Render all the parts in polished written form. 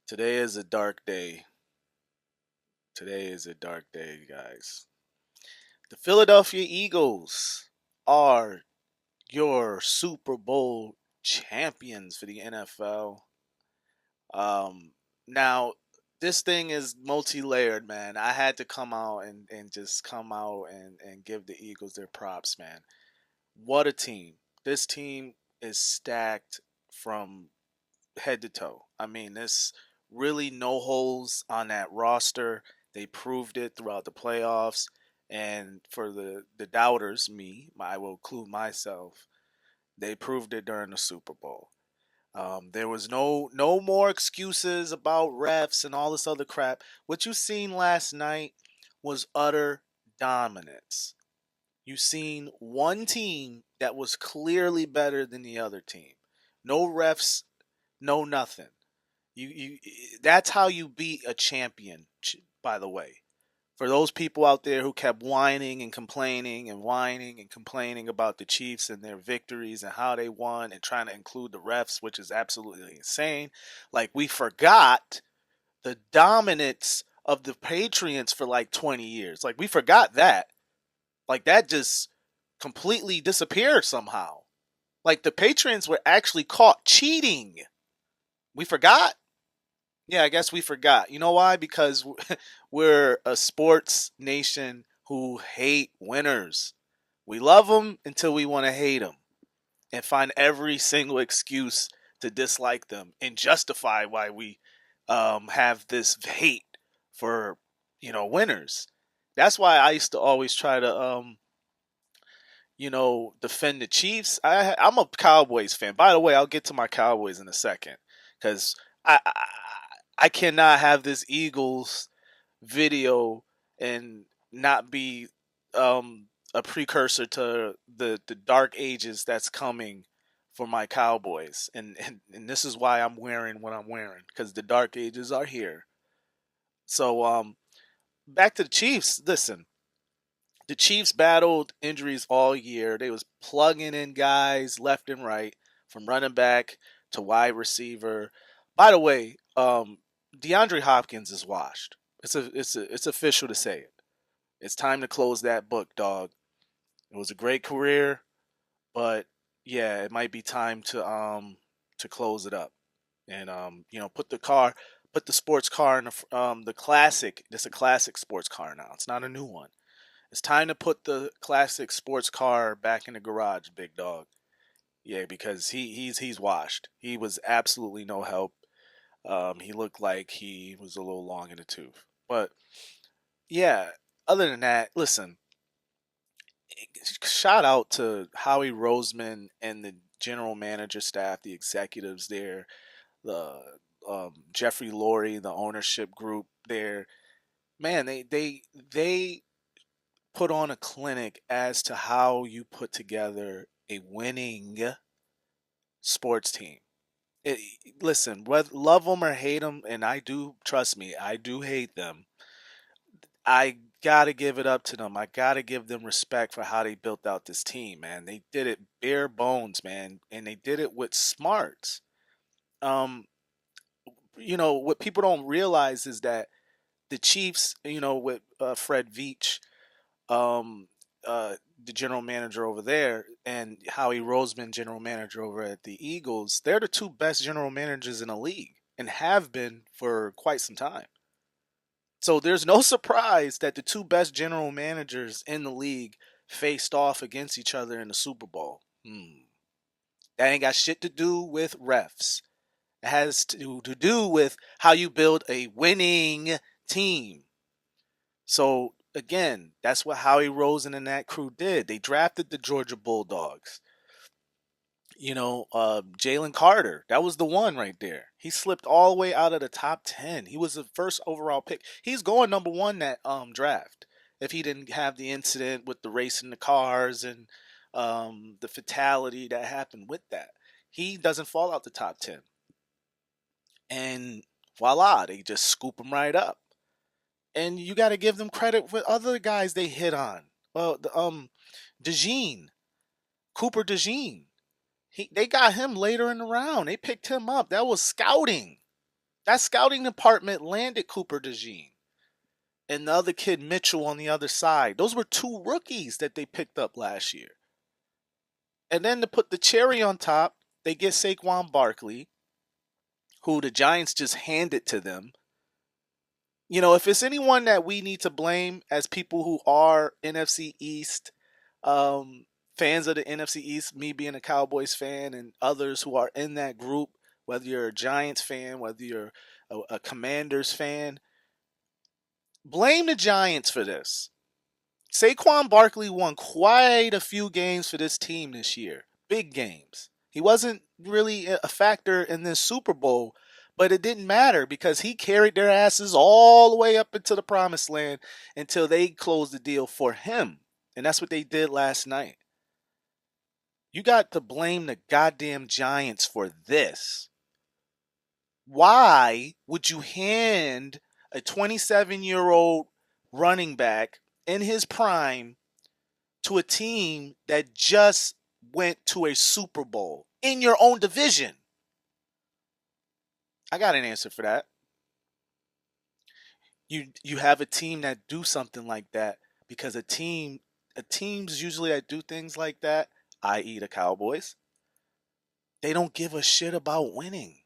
Today is a dark day. Today is a dark day, guys. The Philadelphia Eagles are your Super Bowl champions for the NFL. Um, now, this thing is multi-layered, man. I had to come out and just come out and give the Eagles their props, man. What a team. This team is stacked from head to toe. I mean, there's really no holes on that roster. They proved it throughout the playoffs. And for the doubters, I will include myself, they proved it during the Super Bowl. There was no more excuses about refs and all this other crap. What you seen last night was utter dominance. You seen one team that was clearly better than the other team. No refs, no nothing. You that's how you beat a champion, by the way. For those people out there who kept whining and complaining about the Chiefs and their victories and how they won and trying to include the refs, which is absolutely insane. Like, we forgot the dominance of the Patriots for like 20 years. Like, we forgot that. Like, that just completely disappeared somehow. Like, the Patriots were actually caught cheating. We forgot. Yeah, I guess we forgot. You know why? Because we're a sports nation who hate winners. We love them until we want to hate them and find every single excuse to dislike them and justify why we have this hate for winners. That's why I used to always try to defend the Chiefs. I'm a Cowboys fan. By the way, I'll get to my Cowboys in a second because I cannot have this Eagles video and not be a precursor to the dark ages that's coming for my Cowboys. And this is why I'm wearing what I'm wearing, because the dark ages are here. So back to the Chiefs. Listen, the Chiefs battled injuries all year. They was plugging in guys left and right, from running back to wide receiver. By the way, DeAndre Hopkins is washed. It's official to say it. It's time to close that book, dog. It was a great career, but yeah, it might be time to close it up and put the sports car in the classic. It's a classic sports car now. It's not a new one. It's time to put the classic sports car back in the garage, big dog. Yeah, because he's washed. He was absolutely no help. He looked like he was a little long in the tooth. But yeah, other than that, listen, shout out to Howie Roseman and the general manager staff, the executives there, the Jeffrey Lurie, the ownership group there. Man, they put on a clinic as to how you put together a winning sports team. It, Listen, whether love them or hate them, and I do, trust me, I do hate them. I gotta give it up to them. I gotta give them respect for how they built out this team, man. They did it bare bones, man, and they did it with smarts. Um, what people don't realize is that the Chiefs, with Fred Veach, um, the general manager over there, and Howie Roseman, general manager over at the Eagles, they're the two best general managers in the league and have been for quite some time. So there's no surprise that the two best general managers in the league faced off against each other in the Super Bowl. That ain't got shit to do with refs. It has to do with how you build a winning team. So again, that's what Howie Rosen and that crew did. They drafted the Georgia Bulldogs. Jalen Carter, that was the one right there. He slipped all the way out of the top 10. He was the first overall pick. He's going number one that draft. If he didn't have the incident with the racing the cars and the fatality that happened with that, he doesn't fall out the top 10. And voila, they just scoop him right up. And you got to give them credit for other guys they hit on. Well, DeJean, Cooper DeJean. They got him later in the round. They picked him up. That was scouting. That scouting department landed Cooper DeJean and the other kid Mitchell on the other side. Those were two rookies that they picked up last year. And then to put the cherry on top, they get Saquon Barkley, who the Giants just handed to them. You know, if it's anyone that we need to blame as people who are NFC East fans of the NFC East, me being a Cowboys fan and others who are in that group, whether you're a Giants fan, whether you're a Commanders fan, blame the Giants for this. Saquon Barkley won quite a few games for this team this year. Big games. He wasn't really a factor in this Super Bowl, but it didn't matter because he carried their asses all the way up into the promised land until they closed the deal for him. And that's what they did last night. You got to blame the goddamn Giants for this. Why would you hand a 27-year-old running back in his prime to a team that just went to a Super Bowl in your own division? I got an answer for that. You have a team that do something like that because teams usually that do things like that, i.e. the Cowboys, they don't give a shit about winning.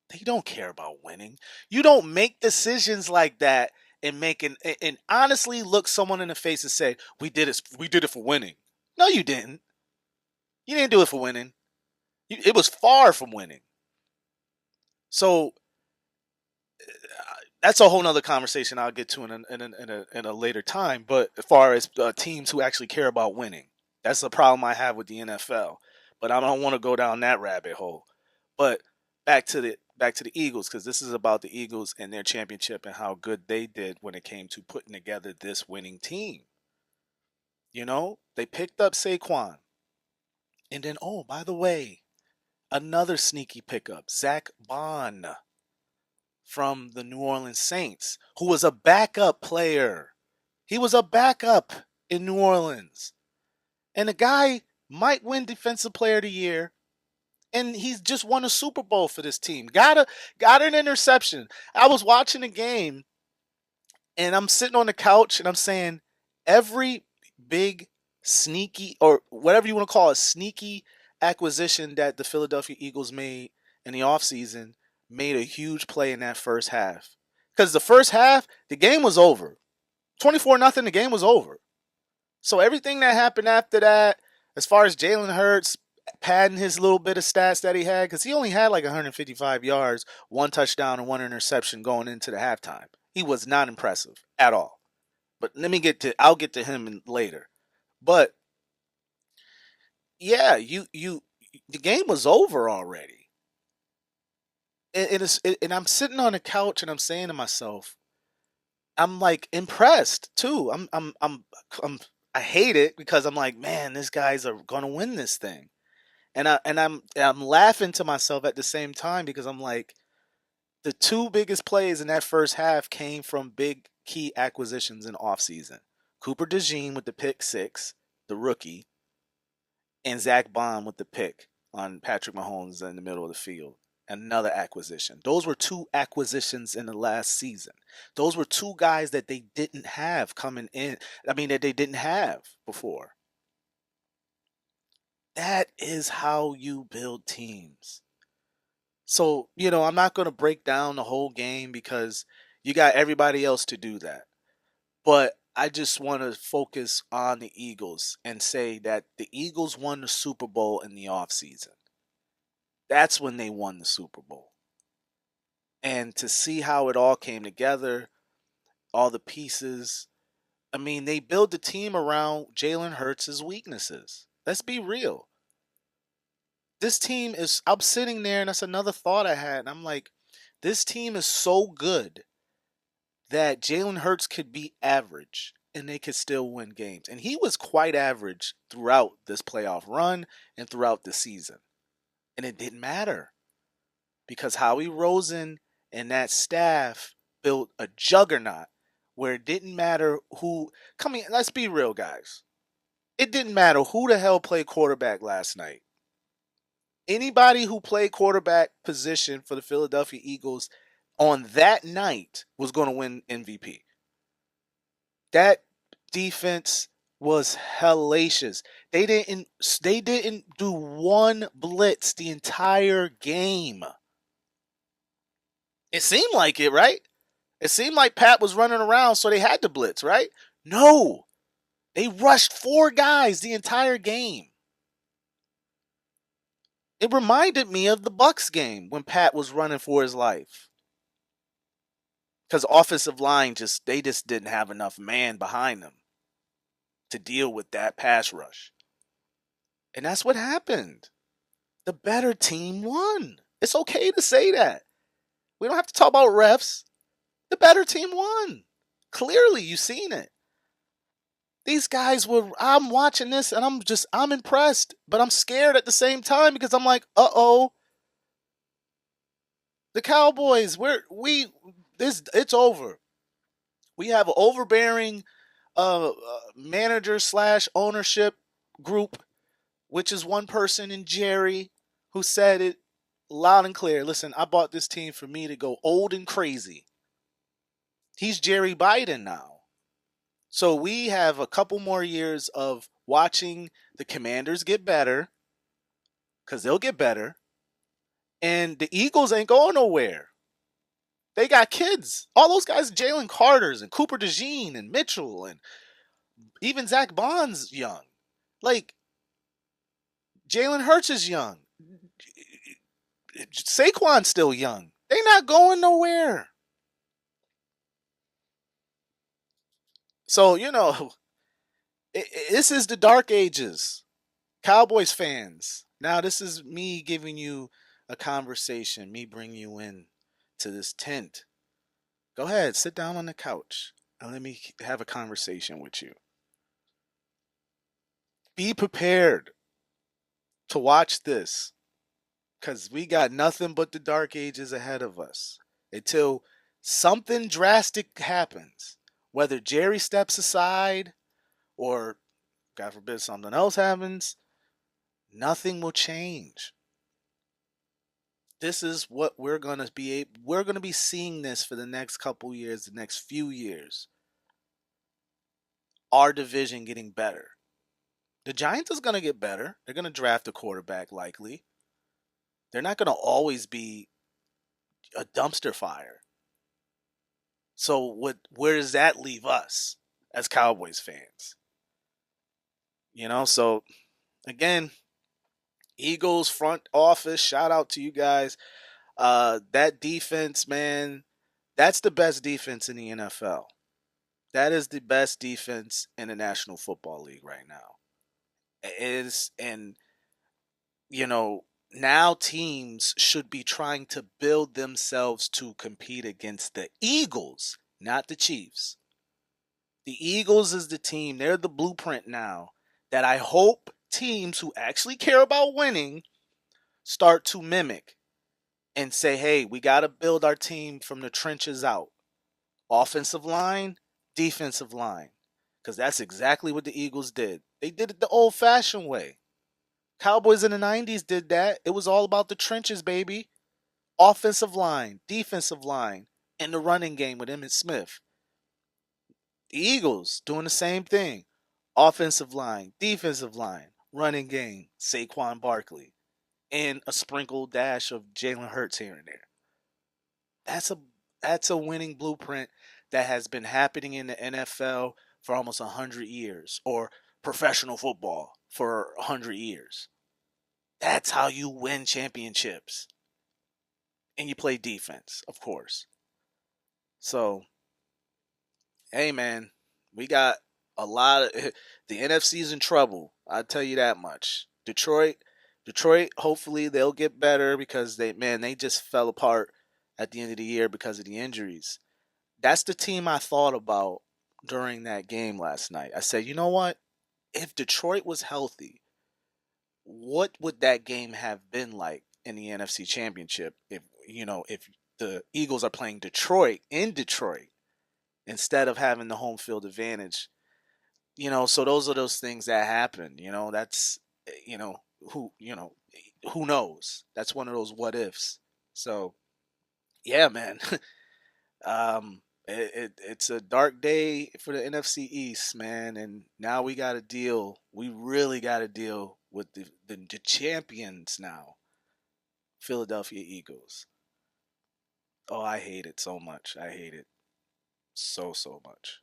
They don't care about winning. You don't make decisions like that and honestly look someone in the face and say, we did it for winning. No, you didn't. You didn't do it for winning. It was far from winning. So that's a whole nother conversation I'll get to in a later time. But as far as teams who actually care about winning, that's the problem I have with the NFL. But I don't want to go down that rabbit hole. But back to the Eagles, because this is about the Eagles and their championship and how good they did when it came to putting together this winning team. You know, they picked up Saquon. And then, oh, by the way, another sneaky pickup, Zach Bond from the New Orleans Saints, who was a backup player. He was a backup in New Orleans. And the guy might win Defensive Player of the Year. And he's just won a Super Bowl for this team. Got an interception. I was watching the game, and I'm sitting on the couch, and I'm saying, every big, sneaky, or whatever you want to call it, sneaky acquisition that the Philadelphia Eagles made in the offseason made a huge play in that first half. Because the first half, the game was over. 24-0, the game was over. So everything that happened after that, as far as Jalen Hurts padding his little bit of stats that he had, because he only had like 155 yards, 1 touchdown, and 1 interception going into the halftime. He was not impressive at all. But I'll get to him later. But yeah, the game was over already. And I'm sitting on the couch and I'm saying to myself, I'm like impressed too. I hate it because I'm like, man, these guys are gonna win this thing. And I'm laughing to myself at the same time because I'm like, the two biggest plays in that first half came from big key acquisitions in offseason. Cooper DeJean with the pick 6, the rookie, and Zach Bond with the pick on Patrick Mahomes in the middle of the field. Another acquisition. Those were 2 acquisitions in the last season. Those were 2 guys that they didn't have coming in. That they didn't have before. That is how you build teams. So, I'm not going to break down the whole game because you got everybody else to do that. But I just want to focus on the Eagles and say that the Eagles won the Super Bowl in the offseason. That's when they won the Super Bowl. And to see how it all came together, all the pieces, they built the team around Jalen Hurts' weaknesses. Let's be real. This team I'm sitting there and that's another thought I had. And I'm like, this team is so good that Jalen Hurts could be average and they could still win games. And he was quite average throughout this playoff run and throughout the season. And it didn't matter because Howie Roseman and that staff built a juggernaut where it didn't matter who. Let's be real, guys. It didn't matter who the hell played quarterback last night. Anybody who played quarterback position for the Philadelphia Eagles on that night was going to win MVP. That defense was hellacious. They didn't do one blitz the entire game. It seemed like it, right? It seemed like Pat was running around, so they had to blitz, right? No. They rushed 4 guys the entire game. It reminded me of the Bucks game when Pat was running for his life. Because offensive line they just didn't have enough man behind them to deal with that pass rush. And that's what happened. The better team won. It's okay to say that. We don't have to talk about refs. The better team won. Clearly, you've seen it. These guys I'm watching this and I'm impressed, but I'm scared at the same time because I'm like, the Cowboys, it's over. We have an overbearing manager / ownership group, which is one person in Jerry, who said it loud and clear. Listen, I bought this team for me to go old and crazy. He's Jerry Biden now. So we have a couple more years of watching the Commanders get better, because they'll get better. And the Eagles ain't going nowhere. They got kids. All those guys, Jalen Carter's and Cooper DeJean and Mitchell, and even Zach Bond's young. Like, Jalen Hurts is young. Saquon's still young. They're not going nowhere. So, this is the dark ages. Cowboys fans. Now, this is me giving you a conversation, me bringing you in to this tent. Go ahead, sit down on the couch and let me have a conversation with you. Be prepared to watch this, because we got nothing but the dark ages ahead of us until something drastic happens. Whether Jerry steps aside or, God forbid, something else happens, nothing will change. This is what we're going to be. We're going to be seeing this for the next couple years, the next few years. Our division getting better. The Giants is going to get better. They're going to draft a quarterback likely. They're not going to always be a dumpster fire. So where does that leave us as Cowboys fans? So again, Eagles front office, shout out to you guys. That defense, man, that's the best defense in the NFL. That is the best defense in the National Football League right now. Now teams should be trying to build themselves to compete against the Eagles, not the Chiefs. The Eagles is the team. They're the blueprint now that I hope teams who actually care about winning start to mimic and say, hey, we got to build our team from the trenches out. Offensive line, defensive line. Because that's exactly what the Eagles did. They did it the old-fashioned way. Cowboys in the 90s did that. It was all about the trenches, baby. Offensive line, defensive line, and the running game with Emmitt Smith. The Eagles doing the same thing. Offensive line, defensive line, running game, Saquon Barkley, and a sprinkle dash of Jalen Hurts here and there. That's a winning blueprint that has been happening in the NFL for almost 100 years, or professional football for 100 years. That's how you win championships. And you play defense, of course. So, hey man, we got a lot of the NFC's in trouble. I'll tell you that much. Detroit, hopefully they'll get better, because they just fell apart at the end of the year because of the injuries. That's the team I thought about during that game last night. I said, you know what? If Detroit was healthy, what would that game have been like in the NFC Championship if the Eagles are playing Detroit in Detroit instead of having the home field advantage? So those are those things that happen. That's who who knows? That's one of those what ifs. So yeah, man. It's a dark day for the NFC East, man, and now we got to deal. We really got to deal with the champions now, Philadelphia Eagles. Oh, I hate it so much. I hate it so much.